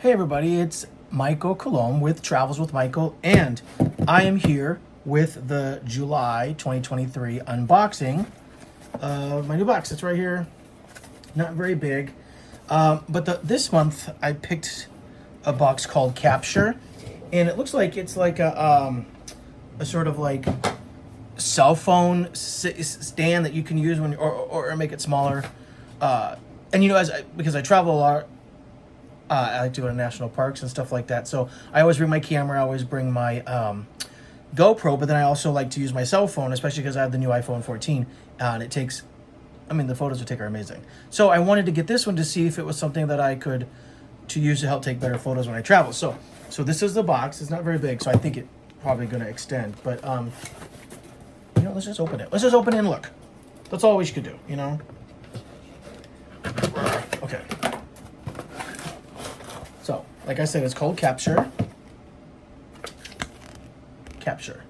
Hey everybody, it's Michael Colomb with Travels with Michael, and I am here with the July 2023 unboxing of my new box. It's right here, not very big, but this month I picked a box called Capture, and it looks like it's like a sort of like cell phone stand that you can use when or make it smaller. And you know, because I travel a lot. I like to go to national parks and stuff like that. So I always bring my camera. I always bring my GoPro. But then I also like to use my cell phone, especially because I have the new iPhone 14. And it takes, the photos I take are amazing. So I wanted to get this one to see if it was something that I could use to help take better photos when I travel. So this is the box. It's not very big, so I think it's probably going to extend. But, let's just open it. Let's just open it and look. That's all we should do, Okay. So, like I said, it's called Capture. Capture.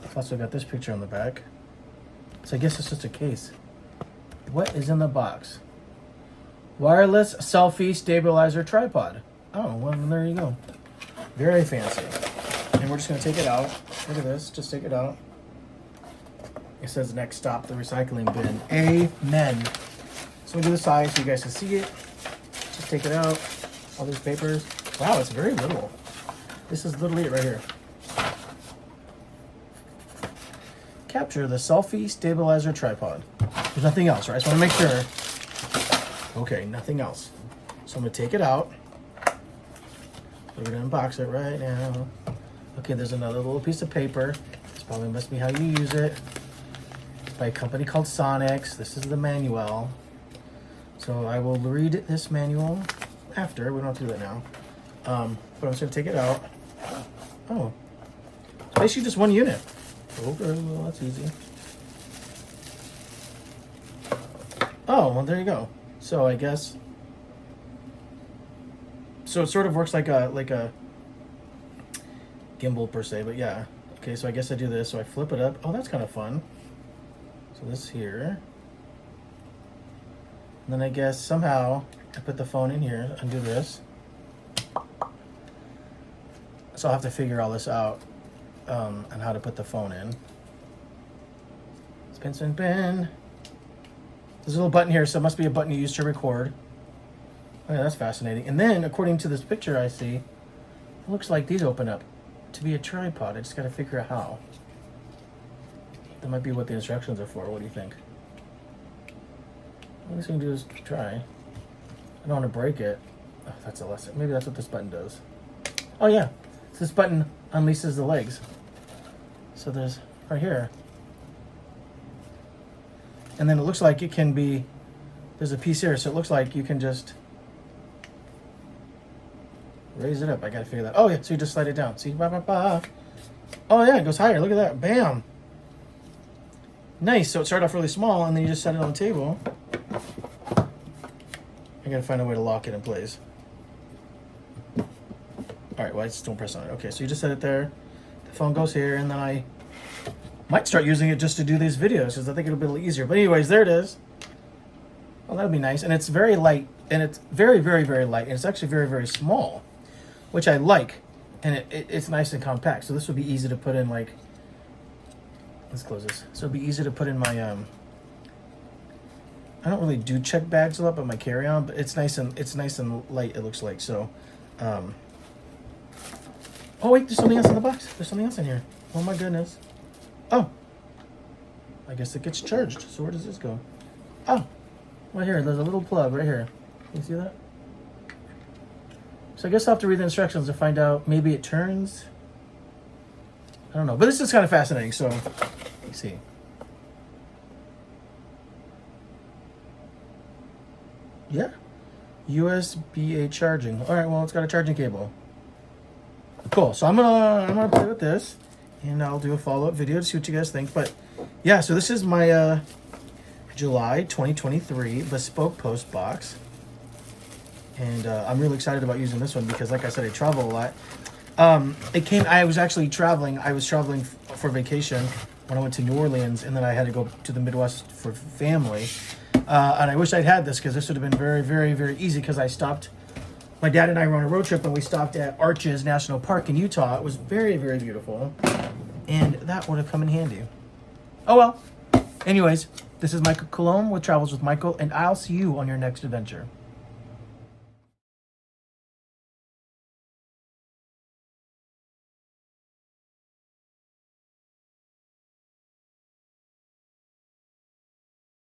It's also got this picture on the back. So I guess it's just a case. What is in the box? Wireless selfie stabilizer tripod. Oh, well, there you go. Very fancy. And we're just going to take it out. Look at this. Just take it out. It says next stop, the recycling bin. Amen. So we do the size so you guys can see it. Just take it out. All these papers. Wow, it's very little. This is literally it right here. Capture the selfie stabilizer tripod. There's nothing else, right? I just want to make sure. Okay, nothing else. So I'm going to take it out. We're going to unbox it right now. Okay, there's another little piece of paper. This probably must be how you use it. It's by a company called Sonics. This is the manual. So I will read this manual after. We don't have to do it now. But I'm just going to take it out. Oh. It's basically just one unit. Okay, well, that's easy. Oh, well, there you go. So I guess... So it sort of works like a gimbal per se, but yeah. Okay, so I guess I do this. So I flip it up. Oh, that's kind of fun. So this here. And then I guess somehow I put the phone in here, undo this. So I'll have to figure all this out and how to put the phone in. Spin, spin, spin. There's a little button here, so it must be a button you use to record. Oh yeah, that's fascinating. And then, according to this picture I see, it looks like these open up to be a tripod. I just got to figure out how. That might be what the instructions are for. What do you think? All we can do is try. I don't want to break it. Oh, that's a lesson. Maybe that's what this button does. Oh yeah, so this button unleashes the legs. So there's right here. And then it looks like it can be, there's a piece here, so it looks like you can just raise it up. I gotta figure that. Oh yeah, so you just slide it down. See, bah, bah, bah. Oh yeah, it goes higher. Look at that. Bam. Nice. So it started off really small, and then you just set it on the table. I gotta find a way to lock it in place. All right, well, I just don't press on it. Okay, so you just set it there. The phone goes here, and then I might start using it just to do these videos, because I think it'll be a little easier. But anyways, there it is. Well, that'll be nice. And it's very light, and it's very, very, very light, and it's actually very, very small, which I like. And it's nice and compact. So this would be easy to put in, like, let's close this. So it'd be easy to put in my, I don't really do check bags a lot, but my carry-on, but it's nice and light, it looks like. So, oh wait, there's something else in the box. There's something else in here. Oh my goodness. Oh, I guess it gets charged. So where does this go? Oh, right here. There's a little plug right here. Can you see that? So I guess I'll have to read the instructions to find out. Maybe it turns. I don't know, but this is kind of fascinating. So, let's see. Yeah, USB-A charging. All right, well, it's got a charging cable. Cool. So I'm gonna play with this, and I'll do a follow-up video to see what you guys think. But yeah, so this is my July 2023 Bespoke Post box, and I'm really excited about using this one because, like I said, I travel a lot. I was actually traveling. I was traveling for vacation when I went to New Orleans, and then I had to go to the Midwest for family. And I wish I'd had this because this would have been very, very, very easy because I stopped My dad and I were on a road trip and we stopped at Arches National Park in Utah. It was very, very beautiful. And that would have come in handy. Oh well. Anyways, this is Michael Coulombe with Travels with Michael, and I'll see you on your next adventure.